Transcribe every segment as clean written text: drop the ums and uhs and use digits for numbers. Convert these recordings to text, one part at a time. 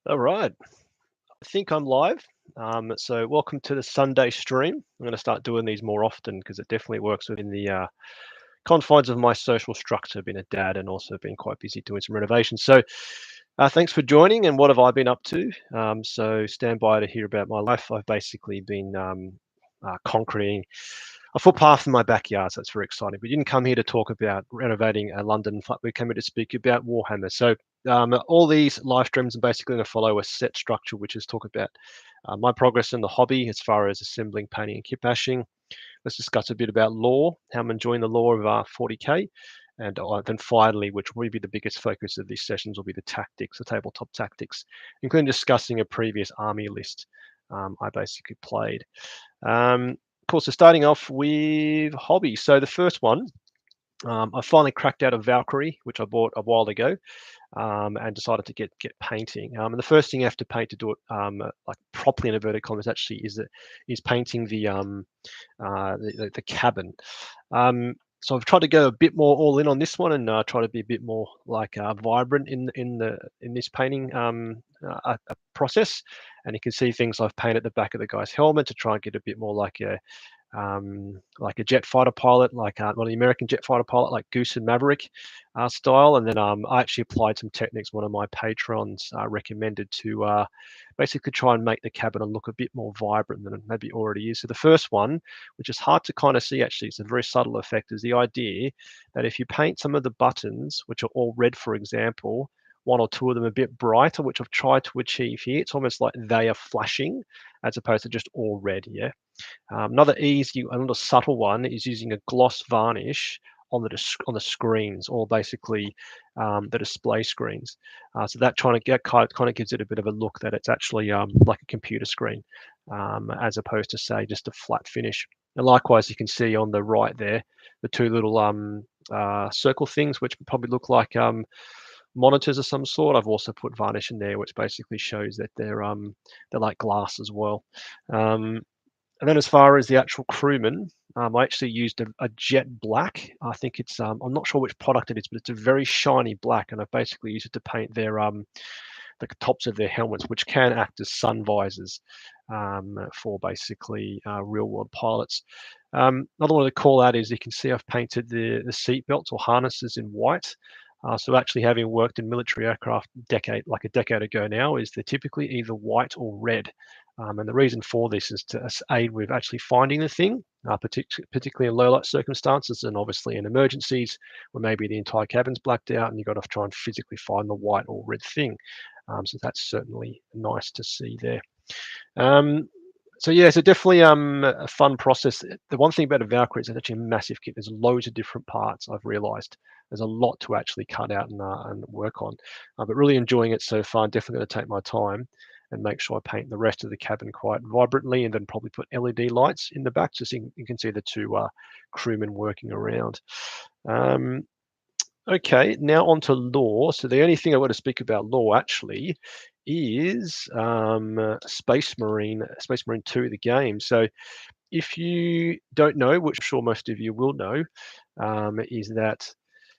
All right. I think I'm live. So welcome to the Sunday stream. I'm going to start doing these more often because it definitely works within the confines of my social structure, being a dad and also being quite busy doing some renovations. So thanks for joining. And what have I been up to? So stand by to hear about my life. I've basically been concreting a footpath in my backyard, so that's very exciting. We didn't come here to talk about renovating a London flat. We came here to speak about Warhammer. So all these live streams are basically going to follow a set structure, which is talk about my progress in the hobby as far as assembling, painting, and kit bashing. Let's discuss a bit about lore, how I'm enjoying the lore of 40k. And then finally, which will be the biggest focus of these sessions, will be the tactics, the tabletop tactics, including discussing a previous army list I basically played. Of course, so starting off with hobbies. So the first one, I finally cracked out a Valkyrie, which I bought a while ago, and decided to get painting. And the first thing you have to paint to do it like properly in inverted commas actually is painting the cabin. So I've tried to go a bit more all in on this one and try to be a bit more like vibrant in this painting process. And you can see things I've painted the back of the guy's helmet to try and get a bit more like a jet fighter pilot, like one of the American jet fighter pilot, like Goose and Maverick style. And then I actually applied some techniques one of my patrons recommended to basically try and make the cabin look a bit more vibrant than it maybe already is. So the first one, which is hard to kind of see actually, it's a very subtle effect, is the idea that if you paint some of the buttons, which are all red, for example, one or two of them a bit brighter, which I've tried to achieve here. It's almost like they are flashing as opposed to just all red, yeah? Another another subtle one is using a gloss varnish on the screens, or basically the display screens. So that trying to get kind of gives it a bit of a look that it's actually like a computer screen, as opposed to say just a flat finish. And likewise, you can see on the right there the two little circle things, which probably look like monitors of some sort. I've also put varnish in there, which basically shows that they're like glass as well. And then as far as the actual crewman, I actually used a jet black. I think it's I'm not sure which product it is, but it's a very shiny black, and I've basically used it to paint the tops of their helmets, which can act as sun visors for basically real world pilots. Another one to call out is you can see I've painted the seat belts or harnesses in white. So actually having worked in military aircraft like a decade ago now, is they're typically either white or red. And the reason for this is to aid with actually finding the thing, particularly in low light circumstances, and obviously in emergencies where maybe the entire cabin's blacked out and you've got to try and physically find the white or red thing. So that's certainly nice to see there. So yeah, so definitely a fun process. The one thing about a Valkyrie is it's actually a massive kit. There's loads of different parts. I've realised there's a lot to actually cut out and work on, but really enjoying it so far. Definitely going to take my time and make sure I paint the rest of the cabin quite vibrantly, and then probably put LED lights in the back just so you can see the two crewmen working around. Okay, now on to lore. So the only thing I want to speak about lore actually is Space Marine 2, the game. So if you don't know, which I'm sure most of you will know, is that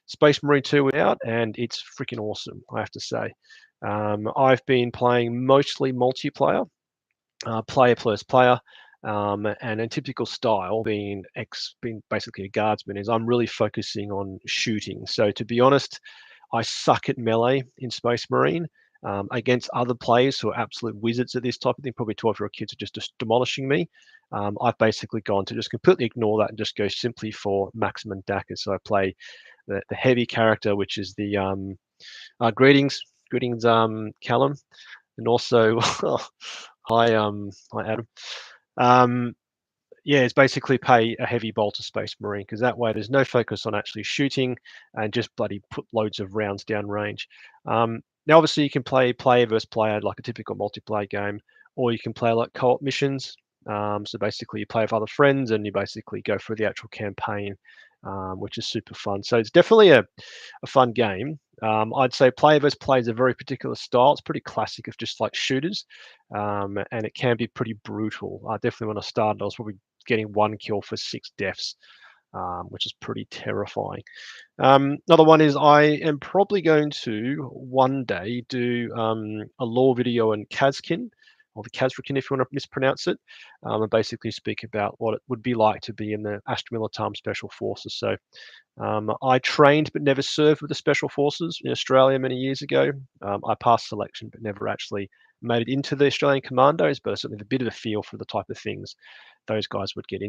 Space Marine 2 is out and it's freaking awesome, I have to say. I've been playing mostly multiplayer, player plus player, and a typical style being basically a guardsman is I'm really focusing on shooting. So to be honest, I suck at melee in Space Marine. Against other players who are absolute wizards at this type of thing, probably 12-year-old kids are just demolishing me. I've basically gone to just completely ignore that and just go simply for maximum DACA. So I play the heavy character, which is the greetings, Callum, and also hi Adam. Yeah, it's basically pay a heavy bolt to Space Marine, because that way there's no focus on actually shooting and just bloody put loads of rounds down range. Now, obviously, you can play player versus player like a typical multiplayer game, or you can play like co-op missions. So basically, you play with other friends and you basically go through the actual campaign, which is super fun. So it's definitely a fun game. I'd say player versus player is a very particular style. It's pretty classic of just like shooters, and it can be pretty brutal. Definitely when I started, I was probably getting 1 kill for 6 deaths. which is pretty terrifying. Another one is I am probably going to one day do a lore video on Kazkin, or the Kazrakin if you want to mispronounce it, and basically speak about what it would be like to be in the Astra Militarum Special Forces. So I trained but never served with the Special Forces in Australia many years ago. I passed selection but never actually made it into the Australian Commandos, but I certainly have a bit of a feel for the type of things those guys would get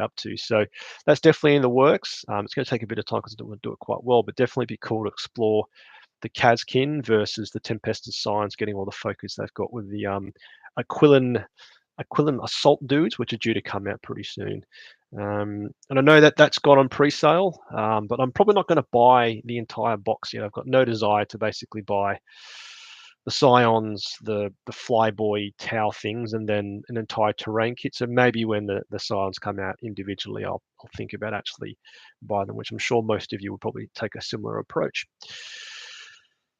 up to. So that's definitely in the works. It's going to take a bit of time because I don't want to do it quite well, but definitely be cool to explore the Kazkin versus the Tempestus Signs, getting all the focus they've got with the Aquilin assault dudes, which are due to come out pretty soon. And I know that that's gone on pre-sale, but I'm probably not going to buy the entire box yet. I've got no desire to basically buy the Scions, the Flyboy Tau things, and then an entire terrain kit. So maybe when the Scions come out individually, I'll think about actually buying them, which I'm sure most of you will probably take a similar approach.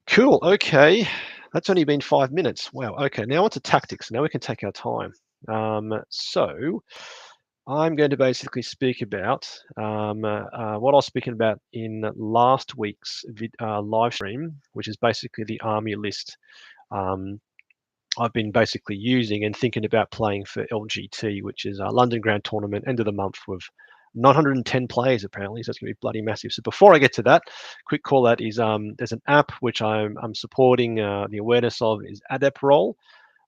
Cool. Okay. That's only been 5 minutes. Wow. Okay. Now on to tactics. Now we can take our time. So I'm going to basically speak about what I was speaking about in last week's live stream, which is basically the army list I've been basically using and thinking about playing for LGT, which is a London Grand Tournament, end of the month with 910 players apparently, so it's going to be bloody massive. So before I get to that, quick call out is there's an app which I'm supporting the awareness of is Adept Roll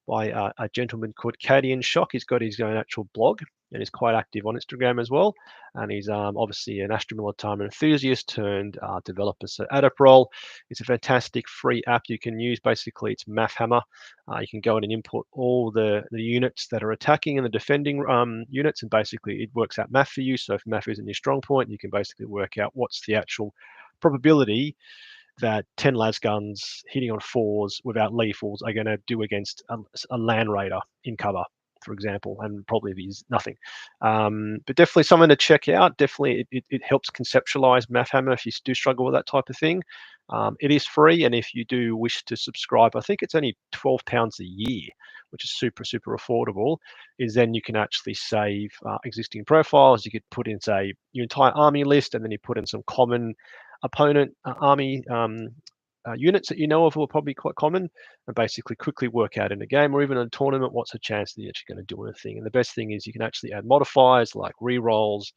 by a gentleman called Cadian Shock. He's got his own actual blog and he's quite active on Instagram as well. And he's obviously an Astra Militarum enthusiast turned developer. So Adept Roll, it's a fantastic free app you can use. Basically, it's Mathammer. You can go in and input all the units that are attacking and the defending units, and basically it works out math for you. So if math isn't your strong point, you can basically work out what's the actual probability that 10 las guns hitting on 4s without lethals are going to do against a land raider in cover, for example, and probably is nothing. But definitely something to check out. Definitely it helps conceptualize Mathammer if you do struggle with that type of thing. It is free, and if you do wish to subscribe, I think it's only £12 a year, which is super affordable. Is then you can actually save existing profiles. You could put in, say, your entire army list, and then you put in some common opponent army units that you know of who are probably quite common, and basically quickly work out in a game or even in a tournament what's the chance that you're actually going to do anything. And the best thing is you can actually add modifiers like rerolls,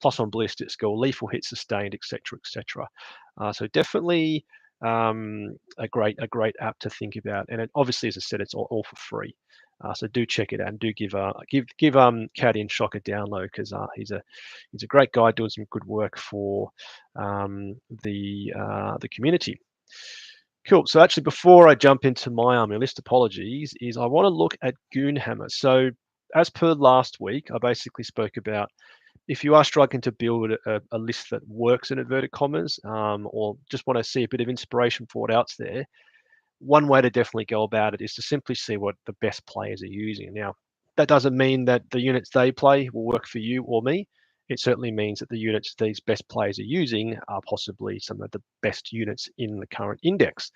+1 ballistic skill, lethal hit sustained, etc. So definitely a great app to think about. And it, obviously, as I said, it's all for free. So do check it out and do give Cadian Shock a download, because he's a great guy doing some good work for the community. Cool. So actually, before I jump into my army list, apologies, is I want to look at Goonhammer. So as per last week, I basically spoke about if you are struggling to build a list that works in inverted commas, or just want to see a bit of inspiration for what else there, one way to definitely go about it is to simply see what the best players are using. Now, that doesn't mean that the units they play will work for you or me. It certainly means that the units these best players are using are possibly some of the best units in the current index.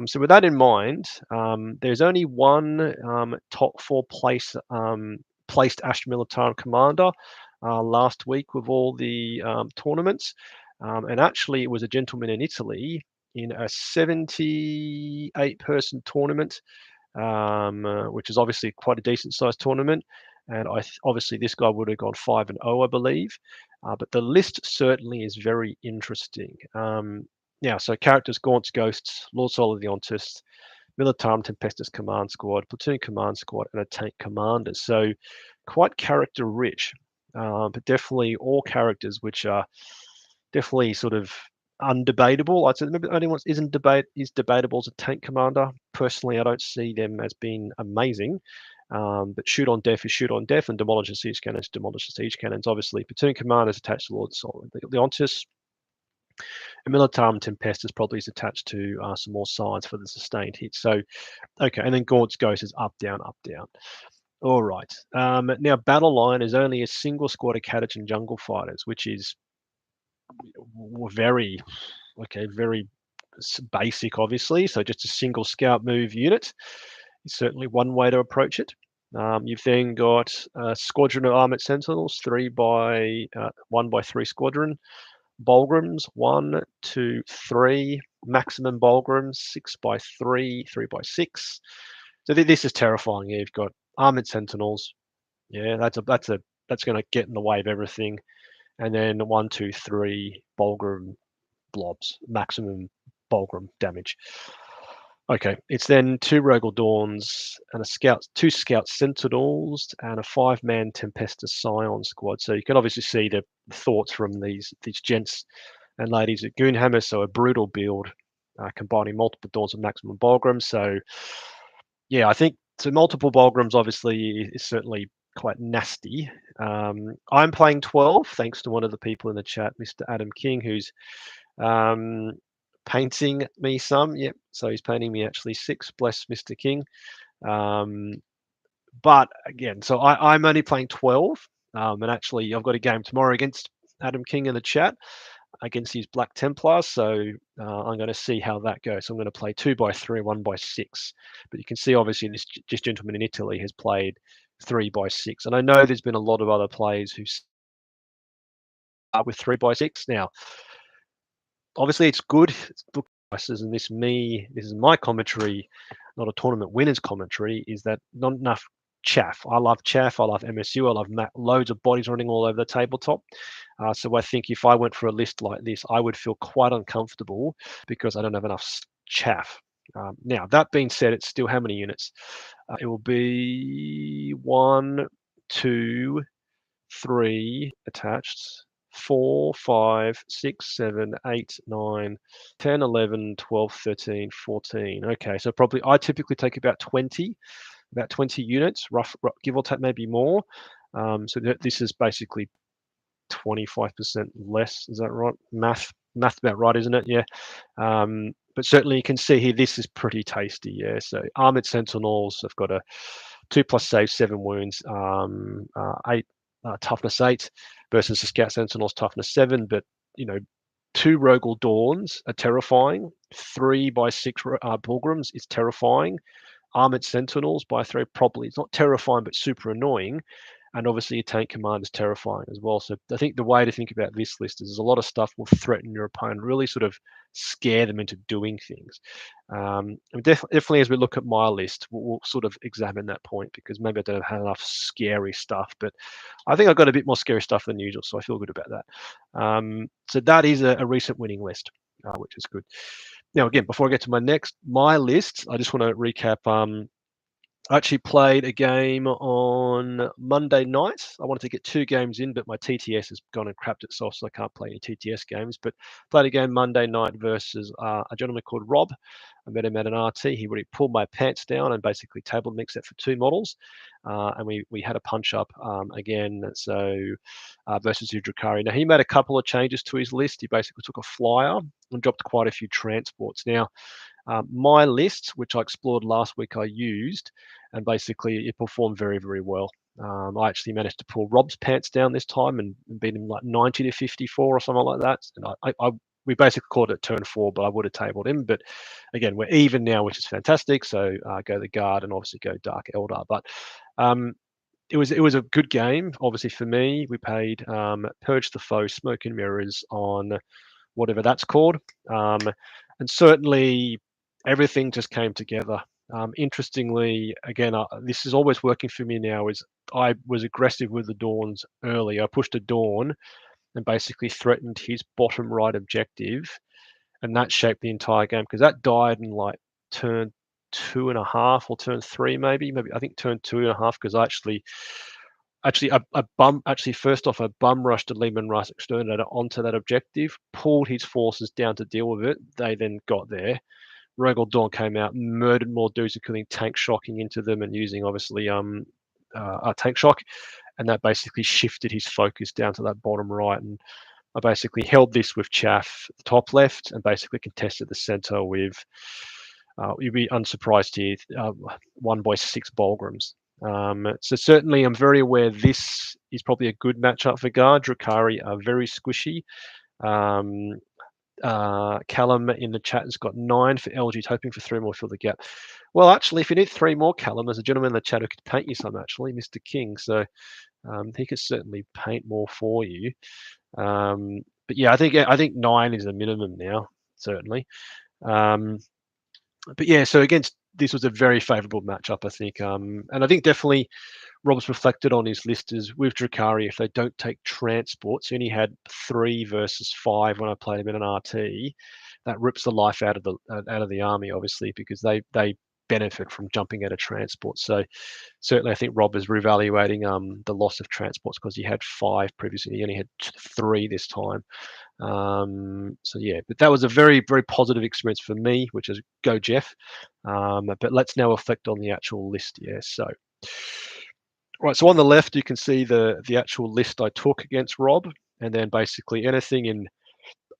So with that in mind, there's only one top 4 placed Astra Militarum commander last week with all the tournaments. And actually, it was a gentleman in Italy in a 78-person tournament, which is obviously quite a decent-sized tournament. And obviously this guy would have gone 5-0, I believe. But the list certainly is very interesting. Now, so characters: Gaunt's Ghosts, Lord Soul of the Ontists, Militarum Tempestus Command Squad, Platoon Command Squad, and a Tank Commander. So quite character rich, but definitely all characters which are definitely sort of undebatable. I'd say the only one is debatable as a Tank Commander. Personally, I don't see them as being amazing. But shoot on death is shoot on death, and demolish the siege cannons, demolish the siege cannons. Obviously, Platoon Commanders attached to Lord Soul. The Ontis, and Militarum Tempestus probably is attached to some more sides for the sustained hit. So, okay, and then Gaunt's Ghost is up, down, up, down. All right. Now, Battle Line is only a single squad of Catachan Jungle Fighters, which is very basic, obviously. So just a single scout move unit is certainly one way to approach it. You've then got a squadron of armored sentinels, 1 by 3 squadron. Bulgrams, 1, 2, 3. Maximum Bulgrams, 6 by 3, 3 by 6. So this is terrifying. Yeah, you've got armored sentinels. Yeah, that's going to get in the way of everything. And then 1, 2, 3 Bulgram blobs, maximum Bulgram damage. Okay, it's then 2 Rogal Dawns and 2 Scout Sentinels and a 5-man Tempestus Scion squad. So you can obviously see the thoughts from these gents and ladies at Goonhammer. So a brutal build, combining multiple Dawns and maximum Bulgrams. So yeah, I think multiple Bulgrams obviously is certainly quite nasty. I'm playing 12, thanks to one of the people in the chat, Mr. Adam King, who's painting me some. Yep, so he's painting me actually 6. Bless Mr. King. But again, so I'm only playing 12, and actually I've got a game tomorrow against Adam King in the chat against his Black Templars. So I'm going to see how that goes. So I'm going to play 2 by 3, 1 by 6. But you can see obviously this gentleman in Italy has played 3 by 6, and I know there's been a lot of other players who start with 3 by 6 now. Obviously, it's good. It's book prices, and this is my commentary, not a tournament winners commentary. Is that not enough chaff? I love chaff. I love MSU. I love loads of bodies running all over the tabletop. So I think if I went for a list like this, I would feel quite uncomfortable because I don't have enough chaff. Now that being said, it's still how many units? It will be 1, 2, 3 attached. 4, 5, 6, 7, 8, 9, 10, 11, 12, 13, 14. Okay, so I typically take about 20 units, rough give or take, maybe more. So this is basically 25% less. Is that right? Math about right, isn't it? Yeah. But certainly you can see here, this is pretty tasty. Yeah. So armored sentinels have got a 2+ save, 7 wounds, 8 toughness 8 versus the Scout Sentinels toughness 7. But 2 Rogal Dawns are terrifying. 3 by 6 Bulgrams is terrifying. Armored Sentinels by 3 probably it's not terrifying but super annoying. And obviously your tank command is terrifying as well. So I think the way to think about this list is there's a lot of stuff will threaten your opponent, really sort of scare them into doing things. And definitely as we look at my list, we'll sort of examine that point, because maybe I don't have enough scary stuff, but I think I've got a bit more scary stuff than usual, so I feel good about that. So that is a recent winning list, which is good. Now, again, before I get to my list, I just want to recap. I actually played a game on Monday night. I wanted to get 2 games in, but my TTS has gone and crapped itself, so I can't play any TTS games. But played a game Monday night versus a gentleman called Rob. I met him at an RT. He really pulled my pants down and basically table mixed it for 2 models. And we had a punch up again. So versus Udrakari. Now, he made a couple of changes to his list. He basically took a flyer and dropped quite a few transports. Now, my list, which I explored last week, I used, and basically it performed very, very well. I actually managed to pull Rob's pants down this time and beat him like 90 to 54 or something like that. And we basically called it turn 4, but I would have tabled him. But again, we're even now, which is fantastic. So go the guard and obviously go Dark Eldar. But it was a good game. Obviously for me, we played Purge the Foe, Smoke and Mirrors on whatever that's called. And certainly everything just came together. Interestingly, again, this is always working for me now, is I was aggressive with the Dawns early. I pushed a Dawn and basically threatened his bottom right objective, and that shaped the entire game, because that died in like turn 2.5 or turn 3, maybe I think turn 2.5, because I first off, I bum rushed a Lehman Russ Exterminator onto that objective, pulled his forces down to deal with it. They then got there. Rogal Dawn came out, murdered more dudes, including tank shocking into them and using obviously a tank shock, and that basically shifted his focus down to that bottom right. And I basically held this with chaff at the top left and basically contested the center with, you'd be unsurprised here, 1 by 6 Bulgrams. So certainly I'm very aware this is probably a good matchup for guard. Drakari are very squishy. Callum in the chat has got 9 for LG's, hoping for 3 more, fill the gap. Well, actually, if you need 3 more, Callum, there's a gentleman in the chat who could paint you some, actually, Mr. King. So he could certainly paint more for you. But yeah, I think 9 is the minimum now, certainly. But yeah, so this was a very favourable matchup, I think. And I think definitely Rob's reflected on his list is with Drukhari, if they don't take transports, he only had 3 versus 5 when I played him in an RT. That rips the life out of the army, obviously, because they benefit from jumping out of transport. So certainly, I think Rob is reevaluating the loss of transports because he had 5 previously. He only had 3 this time. So yeah, but that was a very, very positive experience for me, which is go Jeff. But let's now reflect on the actual list. Yeah, so right, so on the left you can see the actual list I took against Rob, and then basically anything in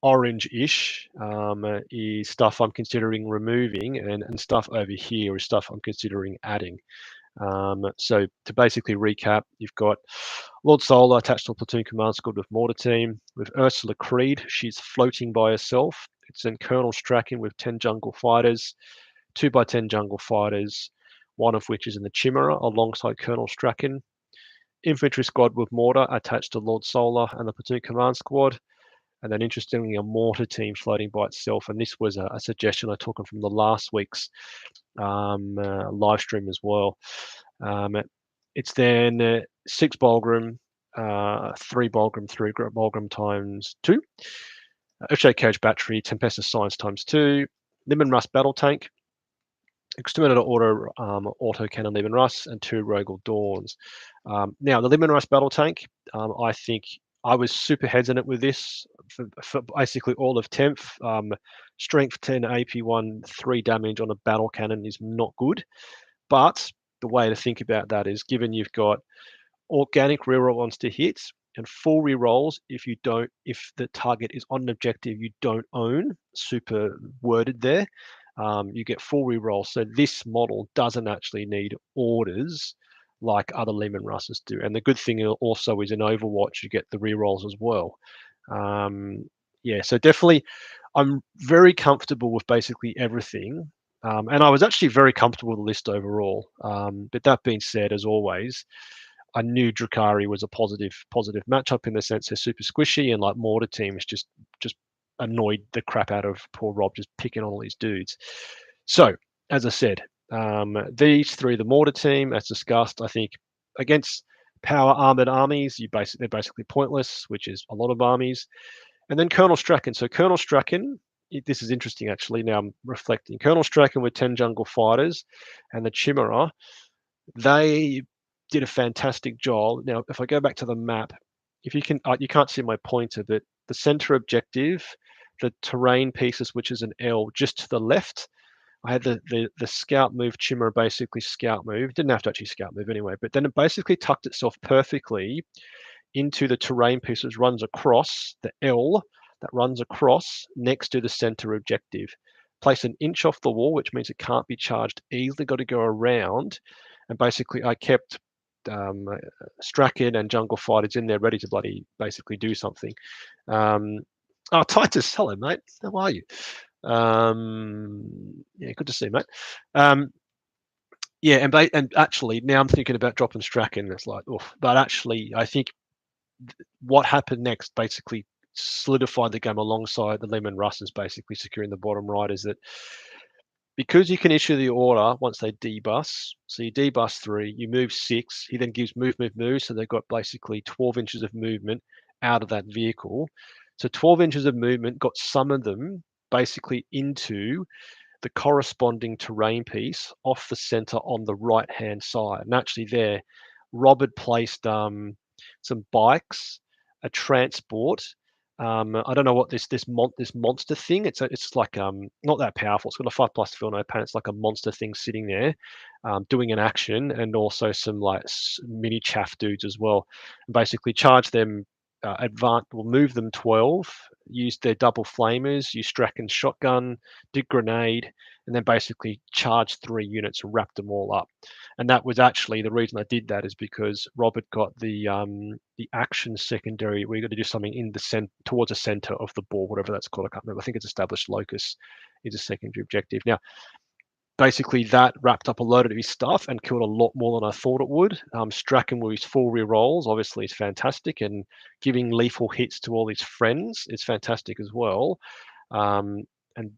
orange-ish is stuff I'm considering removing, and stuff over here is stuff I'm considering adding. So to basically recap, you've got Lord Solar attached to a platoon command squad with mortar team. With Ursula Creed, she's floating by herself. It's then Colonel Strachan with 10 jungle fighters, 2x10 jungle fighters, one of which is in the Chimera alongside Colonel Strachan. Infantry squad with mortar attached to Lord Solar and the platoon command squad. And then interestingly, a mortar team floating by itself. And this was a suggestion I took from the last week's live stream as well. It's then 6 Bulgrim, 3 Bulgrim, 3 Bulgrim times 2. O'Shea Cage Battery, Tempestus Science times 2. Limon Rust Battle Tank, Exterminator Auto Cannon Limon Rust, and 2 Rogel Dawns. Now, the Limon Rust Battle Tank, I think I was super hesitant with this for basically all of 10th. Strength 10, AP 1, 3 damage on a battle cannon is not good. But the way to think about that is, given you've got organic reroll on to hit and full rerolls if the target is on an objective you don't own, super worded there, you get full reroll. So this model doesn't actually need orders like other Lehman Russes do. And the good thing also is in Overwatch you get the rerolls as well. Yeah, so definitely I'm very comfortable with basically everything. And I was actually very comfortable with the list overall. But that being said, as always, I knew Drukhari was a positive matchup in the sense they're super squishy, and like mortar teams just annoyed the crap out of poor Rob just picking on all these dudes. So as I said, these 3, the mortar team, as discussed, I think against power armored armies, they're basically pointless, which is a lot of armies. And then Colonel Strachan. So Colonel Strachan, this is interesting actually. Now I'm reflecting. Colonel Strachan with 10 jungle fighters and the Chimera, they did a fantastic job. Now, if I go back to the map, if you can, you can't see my pointer, but the center objective, the terrain pieces, which is an L just to the left, I had the scout move Chimera basically scout move. Didn't have to actually scout move anyway, but then it basically tucked itself perfectly into the terrain piece which runs across the L that runs across next to the center objective. Place an inch off the wall, which means it can't be charged easily, got to go around. And basically I kept Strachan and jungle fighters in there ready to basically do something. Titus, hello mate, how are you? Yeah, good to see you, mate. Yeah, and actually now I'm thinking about dropping Strachan. It's like, oof. But actually, I think what happened next basically solidified the game alongside the Lehman Russes basically securing the bottom right. Is that because you can issue the order once they debus, so you debus 3, you move 6, he then gives move, so they've got basically 12 inches of movement out of that vehicle. So 12 inches of movement got some of them basically into the corresponding terrain piece off the center on the right hand side. And actually there, Rob had placed some bikes, a transport. I don't know what this monster thing. It's like not that powerful. It's got a 5+ fill no pain. It's like a monster thing sitting there, doing an action, and also some like mini chaff dudes as well. And basically charge them we'll move them 12, use their double flamers, use Strachan's shotgun, did grenade, and then basically charge 3 units and wrap them all up. And that was actually the reason I did that, is because Robert got the action secondary. We're going to do something in the towards the center of the board, whatever that's called. I can't remember. I think it's established locus is a secondary objective. Now, basically that wrapped up a load of his stuff and killed a lot more than I thought it would. Strachan with his 4 rerolls obviously is fantastic, and giving lethal hits to all his friends is fantastic as well. And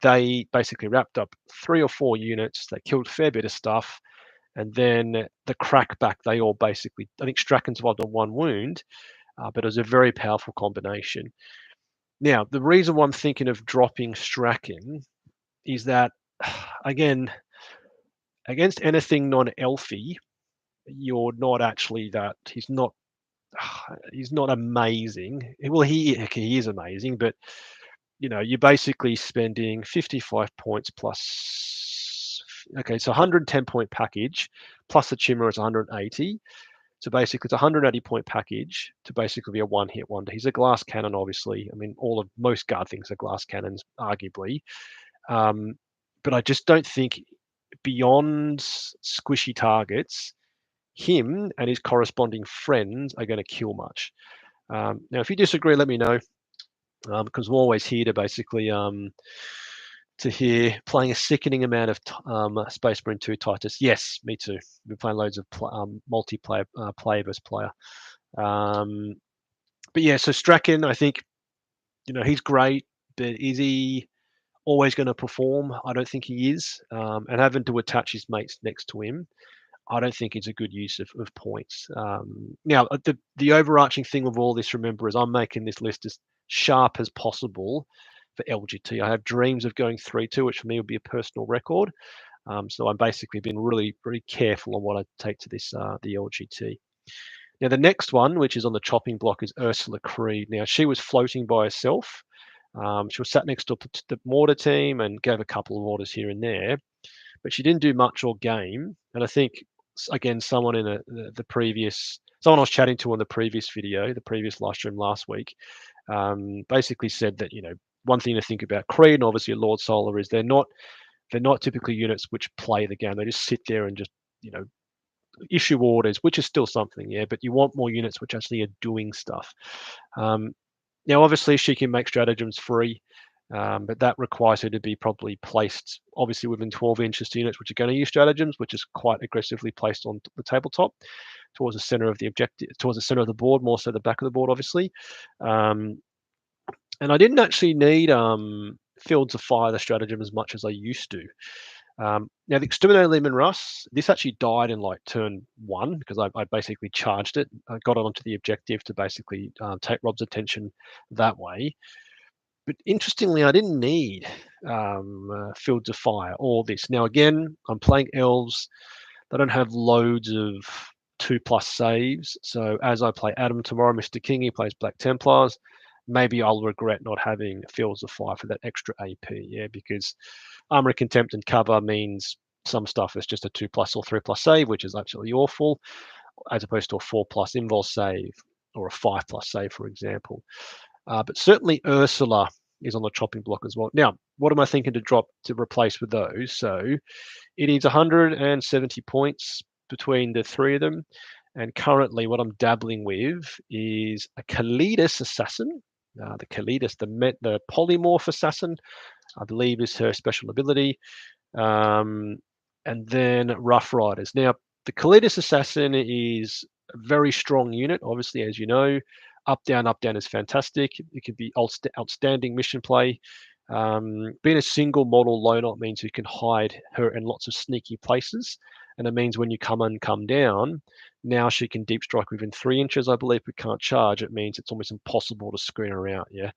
they basically wrapped up 3 or 4 units. They killed a fair bit of stuff. And then the crackback, they all basically, I think Strachan survived on 1 wound, but it was a very powerful combination. Now, the reason why I'm thinking of dropping Strachan is that, again, against anything non-elfy, you're not actually that. He's not amazing. Well, he is amazing, but you're basically spending 55 points plus. Okay, so 110 point package plus the Chimera is 180. So basically, it's a 180 point package to basically be a 1-hit wonder. He's a glass cannon, obviously. I mean, most guard things are glass cannons, arguably. But I just don't think beyond squishy targets, him and his corresponding friends are going to kill much. Now, if you disagree, let me know, because we're always here to basically to hear playing a sickening amount of Space Marine 2 Titus. Yes, me too. We've been playing loads of multiplayer, player versus player. But yeah, so Strachan, I think, he's great, but is he always going to perform? I don't think he is. And having to attach his mates next to him, I don't think it's a good use of points. Now, the overarching thing of all this, remember, is I'm making this list as sharp as possible for LGT. I have dreams of going 3-2, which for me would be a personal record. So I'm basically been really, really careful on what I take to this the LGT. Now, the next one, which is on the chopping block, is Ursula Creed. Now, she was floating by herself. She was sat next to the mortar team and gave a couple of orders here and there, but she didn't do much all game. And I think, again, someone in someone I was chatting to on the previous video, the previous live stream last week, basically said that, one thing to think about Creed and obviously Lord Solar is they're not typically units which play the game. They just sit there and just, issue orders, which is still something, yeah, but you want more units which actually are doing stuff. Now, obviously, she can make stratagems free, but that requires her to be probably placed, obviously, within 12 inches to units which are going to use stratagems, which is quite aggressively placed on the tabletop towards the center of the objective, towards the center of the board, more so the back of the board, obviously. And I didn't actually need Fields of Fire, the stratagem, as much as I used to. Now, the Exterminator Lehman Russ, this actually died in like turn 1 because I basically charged it. I got it onto the objective to basically take Rob's attention that way. But interestingly, I didn't need Fields of Fire or this. Now, again, I'm playing elves. They don't have loads of 2+ saves. So as I play Adam tomorrow, Mr. King, he plays Black Templars. Maybe I'll regret not having Fields of Fire for that extra AP, yeah, because Armor of Contempt and cover means some stuff is just a 2+ or 3+ save, which is absolutely awful, as opposed to a 4+ invul save or a 5+ save, for example. But certainly Ursula is on the chopping block as well. Now, what am I thinking to drop to replace with those? So it needs 170 points between the 3 of them. And currently what I'm dabbling with is a Kalidas Assassin. The Kalidas, the Polymorph Assassin, I believe is her special ability. And then Rough Riders. Now, the Kalidas Assassin is a very strong unit, obviously, as you know. Up, down is fantastic. It can be outstanding mission play. Being a single model loadout means you can hide her in lots of sneaky places. And it means when you come down, now she can deep strike within 3 inches, I believe, but can't charge. It means it's almost impossible to screen her out, yeah,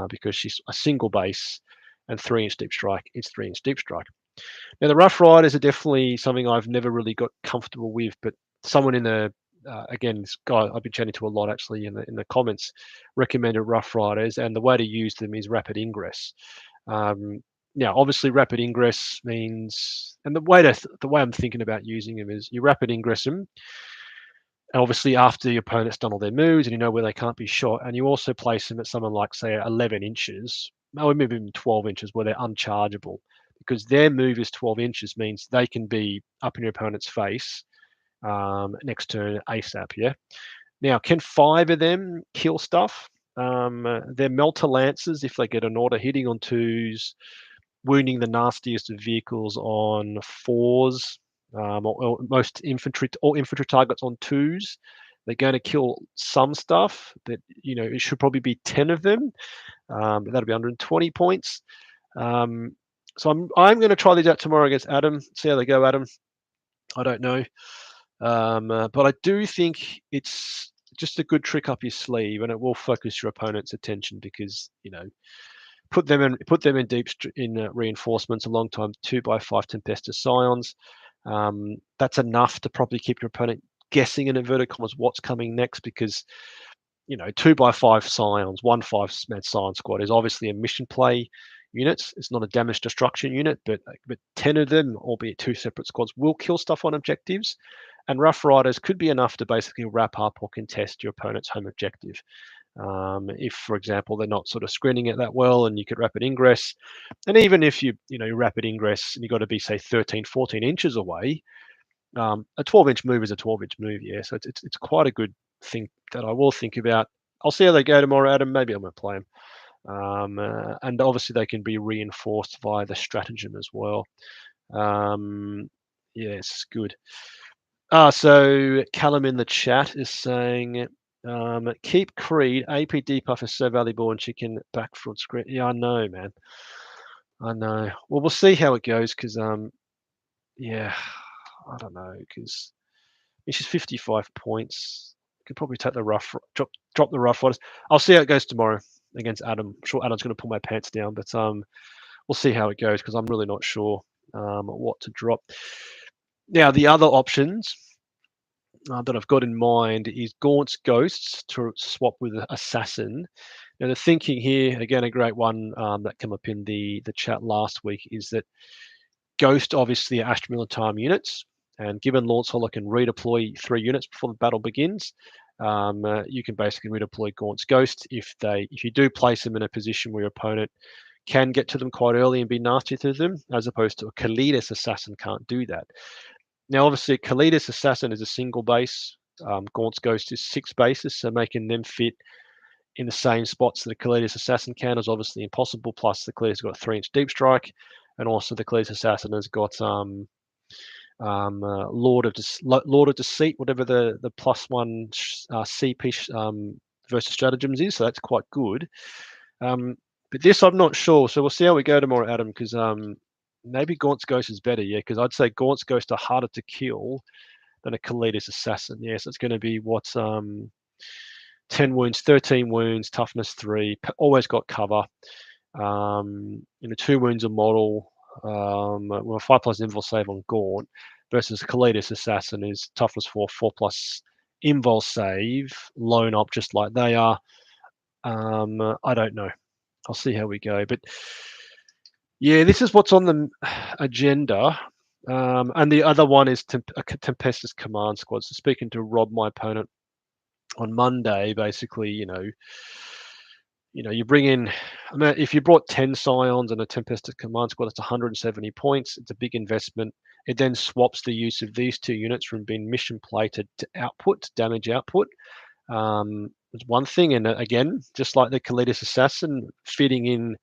because she's a single base and 3-inch deep strike is 3-inch deep strike. Now, the Rough Riders are definitely something I've never really got comfortable with, but someone in the again, this guy I've been chatting to a lot actually in the comments recommended Rough Riders, and the way to use them is rapid ingress. Now, obviously, rapid ingress means, and the way I'm thinking about using them is you rapid ingress them, And obviously, after your opponent's done all their moves and you know where they can't be shot, and you also place them at someone like, say, 11 inches, or maybe even 12 inches, where they're unchargeable, because their move is 12 inches, means they can be up in your opponent's face next turn ASAP. Yeah. Now, can 5 of them kill stuff? They're Melter Lancers if they get an order, hitting on 2s, wounding the nastiest of vehicles on 4s, or most infantry targets on 2s. They're going to kill some stuff, but it should probably be 10 of them. That'll be 120 points. So I'm going to try these out tomorrow against Adam. See how they go, Adam. I don't know, but I do think it's just a good trick up your sleeve, and it will focus your opponent's attention, because put them in deep reinforcements, a long time 2x5 Tempestus Scions. That's enough to probably keep your opponent guessing, in inverted commas, what's coming next, because 2x5 Scions, 1/5 Scion squad is obviously a mission play unit. It's not a damage destruction unit, but 10 of them, albeit 2 separate squads, will kill stuff on objectives. And Rough Riders could be enough to basically wrap up or contest your opponent's home objective. If, for example, they're not sort of screening it that well, and you could rapid ingress, and even if you rapid ingress and you've got to be, say, 13, 14 inches away, a 12-inch move is a 12-inch move, yeah. So it's quite a good thing that I will think about. I'll see how they go tomorrow, Adam. Maybe I'm going to play them. And obviously they can be reinforced via the stratagem as well. Yes, good. So Callum in the chat is saying, keep Creed. AP debuff is so valuable, and she can back front screen. Yeah, I know, man. I know. Well, we'll see how it goes, because yeah, I don't know, because she's 55 points. Could probably take the drop the Rough Riders. I'll see how it goes tomorrow against Adam. I'm sure Adam's going to pull my pants down, but we'll see how it goes, because I'm really not sure what to drop. Now, the other options that I've got in mind is Gaunt's Ghosts to swap with Assassin. Now, the thinking here, again, a great one that came up in the chat last week, is that Ghost obviously are Astra Militarum units, and given Lord Solar can redeploy 3 units before the battle begins, you can basically redeploy Gaunt's Ghost if you do place them in a position where your opponent can get to them quite early and be nasty to them, as opposed to a Kalidas Assassin can't do that. Now, obviously, Kalidas Assassin is a single base. Gaunt's Ghost is 6 bases, so making them fit in the same spots that a Kalidas Assassin can is obviously impossible. Plus, the Kalidas has got a 3-inch deep strike, and also the Kalidas Assassin has got Lord of Deceit, whatever the +1 CP versus stratagems is. So that's quite good. But this I'm not sure. So we'll see how we go tomorrow, Adam, because maybe Gaunt's Ghost is better, yeah, because I'd say Gaunt's Ghost are harder to kill than a Kalidas Assassin. Yes, yeah, so it's going to be 10 wounds, 13 wounds, toughness 3, always got cover. 2 wounds a model, 5+ invul save on Gaunt, versus Kalidas Assassin is toughness 4, 4+ invul save, lone op just like they are. I don't know. I'll see how we go. But yeah, this is what's on the agenda. And the other one is Tempestus Command Squad. So speaking to Rob, my opponent, on Monday, basically, you bring in, if you brought 10 Scions and a Tempestus Command Squad, that's 170 points. It's a big investment. It then swaps the use of these 2 units from being mission plated to output, damage output. It's one thing, and again, just like the Kalidas Assassin, fitting in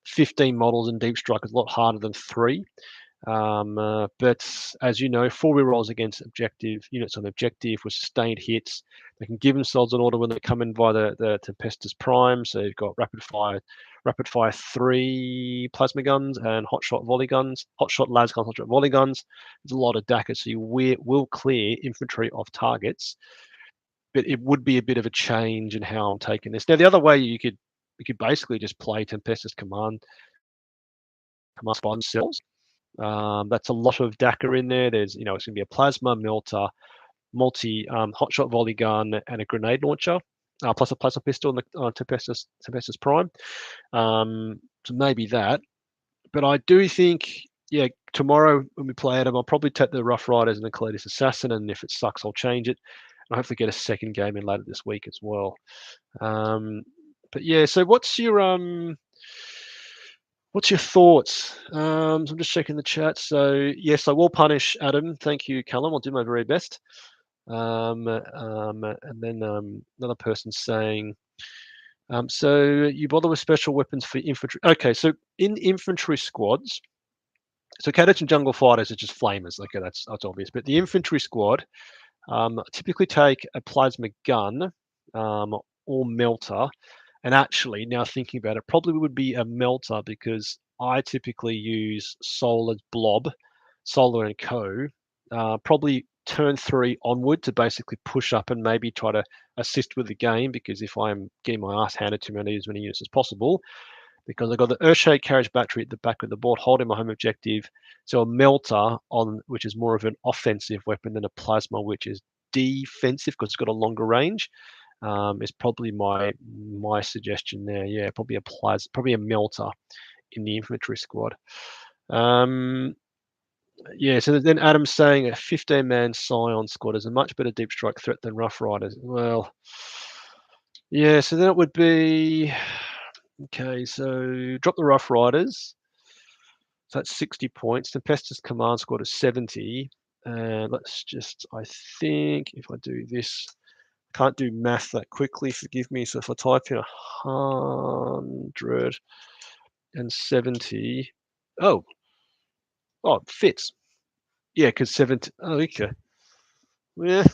15 models in Deep Strike is a lot harder than 3. But as you know, 4 rerolls against units on objective with sustained hits. They can give themselves an order when they come in via the Tempestus Prime. So you've got rapid fire 3 plasma guns and hotshot volley guns, hotshot las guns, hotshot volley guns. There's a lot of dackers, so you will clear infantry off targets. But it would be a bit of a change in how I'm taking this. Now, the other way you could basically just play Tempestus Command by themselves. That's a lot of DACA in there. There's, it's going to be a plasma melter, multi hotshot volley gun, and a grenade launcher, plus a plasma pistol on the Tempestus Prime. So maybe that. But I do think, yeah, tomorrow when we play Adam, I'll probably take the Rough Riders and the Kalidas Assassin, and if it sucks, I'll change it. I hopefully get a second game in later this week as well. But yeah, so what's your thoughts? So I'm just checking the chat. So yes, I will punish Adam. Thank you, Callum. I'll do my very best. And then another person saying, so you bother with special weapons for infantry. Okay, so in infantry squads, so cadets and jungle fighters are just flamers. Okay, that's obvious. But the infantry squad typically take a plasma gun or melter. And actually, now thinking about it, probably would be a melter because I typically use Solar's Blob, Solar and Co. Probably turn 3 onward to basically push up and maybe try to assist with the game, because if I'm getting my ass handed to me, I need as many units as possible. Because I've got the Earthshade carriage battery at the back of the board holding my home objective. So a melter on, which is more of an offensive weapon than a plasma, which is defensive because it's got a longer range. Is probably my suggestion there. Yeah, probably a melter in the infantry squad. Yeah, so then Adam's saying a 15-man Scion squad is a much better deep strike threat than Rough Riders. Well, yeah, so then it would be okay. So drop the Rough Riders. So that's 60 points. Tempestus Command Squad is 70. And let's just, I think if I do this, can't do math that quickly, forgive me. So if I type in 170, oh, it fits. Yeah, because 70, oh, okay. Yeah,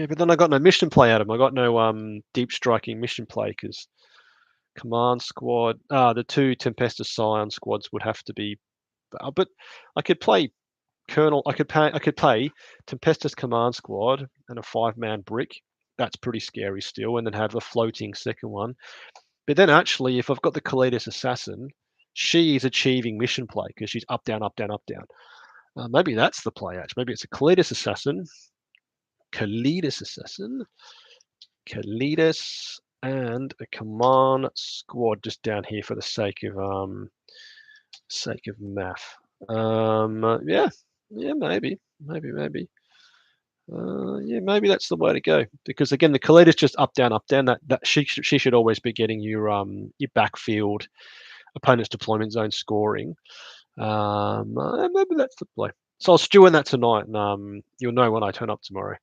but then I got no mission play out of them. I got no deep striking mission play because command squad, the 2 Tempestus Scion squads would have to be, but I could play Colonel. I could play Tempestus Command Squad and a 5-man brick. That's pretty scary still, and then have the floating second one. But then actually, if I've got the Kalidas Assassin, she is achieving mission play because she's up, down, up, down, up, down. Maybe that's the play, actually. Maybe it's a Kalidas Assassin, and a command squad just down here for the sake of math. Yeah, maybe. Yeah, maybe that's the way to go, because again, the Kalida's just up, down, up, down. That she should always be getting your backfield, opponent's deployment zone scoring. Maybe that's the play. So I'll stew in that tonight, and you'll know when I turn up tomorrow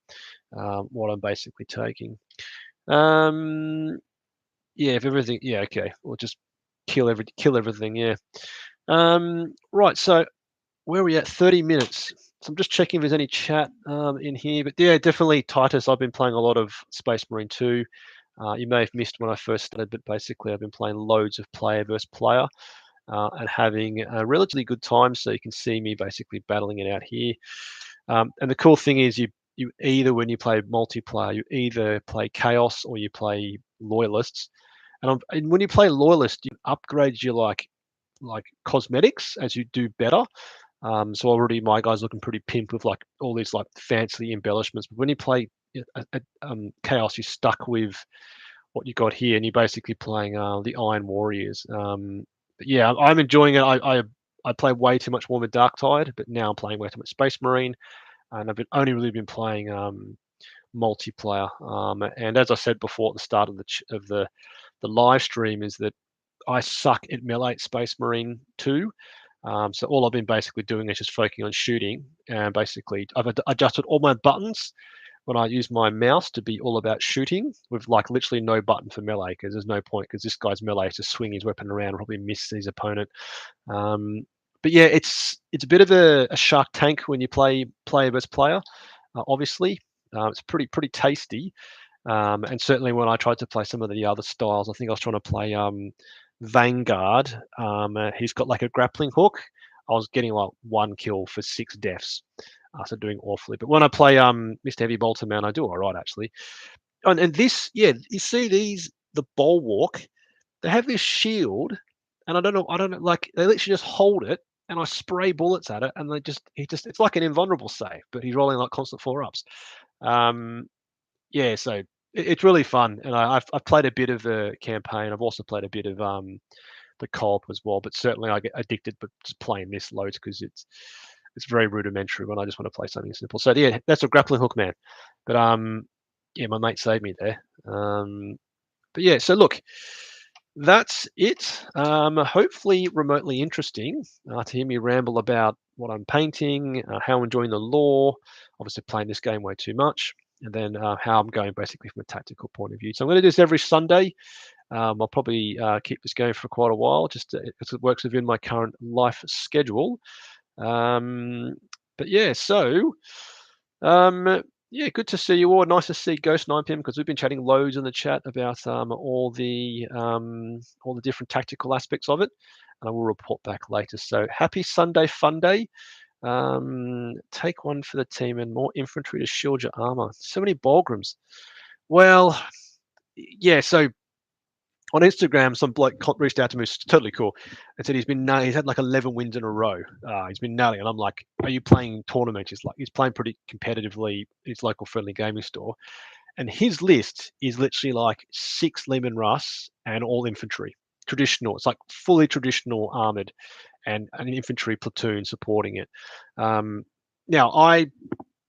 what I'm basically taking. Yeah, if everything, yeah, okay, we'll just kill everything. Yeah. Right. So where are we at? 30 minutes. So I'm just checking if there's any chat in here. But yeah, definitely Titus. I've been playing a lot of Space Marine 2. You may have missed when I first started, but basically I've been playing loads of player versus player and having a relatively good time. So you can see me basically battling it out here. And the cool thing is you either, when you play multiplayer, you either play Chaos or you play Loyalists. And when you play Loyalist, you upgrade your like cosmetics as you do better. So already my guy's looking pretty pimp with like all these like fancy embellishments. But when you play Chaos, you're stuck with what you got here, and you're basically playing the Iron Warriors. But yeah, I'm enjoying it. I play way too much Warhammer Darktide, but now I'm playing way too much Space Marine, and I've only really been playing multiplayer. And as I said before at the start of the live stream, is that I suck at melee Space Marine 2. So all I've been basically doing is just focusing on shooting, and basically I've adjusted all my buttons when I use my mouse to be all about shooting, with like literally no button for melee, because there's no point, because this guy's melee is to swing his weapon around and probably miss his opponent. But yeah, it's a bit of a shark tank when you play player versus player. Obviously, it's pretty tasty. And certainly when I tried to play some of the other styles, I think I was trying to play Vanguard. He's got like a grappling hook. I was getting like 1 kill for 6 deaths. So doing awfully. But when I play Mr. Heavy Bolter Man, I do all right actually. And this, yeah, you see the Bulwark, they have this shield, and I don't know, like they literally just hold it, and I spray bullets at it, and it's like an invulnerable save, but he's rolling like constant 4-ups. Yeah, so it's really fun, and I've played a bit of the campaign. I've also played a bit of the co-op as well, but certainly I get addicted, but just playing this loads because it's very rudimentary when I just want to play something simple. So yeah, that's a grappling hook, man. But yeah, my mate saved me there. But yeah, so look, that's it. Hopefully remotely interesting to hear me ramble about what I'm painting, how I'm enjoying the lore, obviously playing this game way too much, and then how I'm going basically from a tactical point of view. So I'm going to do this every Sunday. I'll probably keep this going for quite a while, just because it works within my current life schedule. But yeah, so yeah, good to see you all. Nice to see Ghost 9PM because we've been chatting loads in the chat about all the different tactical aspects of it, and I will report back later. So happy Sunday fun day. Take one for the team and more infantry to shield your armor. So many Bolgrams. Well, yeah. So on Instagram, some bloke reached out to me, it's totally cool, and said he's had like 11 wins in a row. He's been nailing, and I'm like, "Are you playing tournaments?" He's playing pretty competitively. His local friendly gaming store, and his list is literally like 6 Leman Russ and all infantry, traditional. It's like fully traditional armored, and an infantry platoon supporting it. Now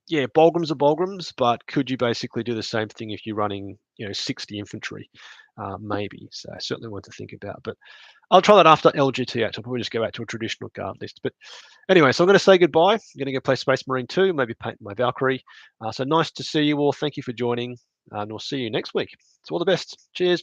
yeah, Bolgrams are Bolgrams, but could you basically do the same thing if you're running, 60 infantry? Maybe. So certainly one to think about. But I'll try that after LGTH. I'll probably just go back to a traditional guard list. But anyway, so I'm going to say goodbye. I'm going to go play Space Marine 2, maybe paint my Valkyrie. So nice to see you all. Thank you for joining, and we'll see you next week. So all the best. Cheers.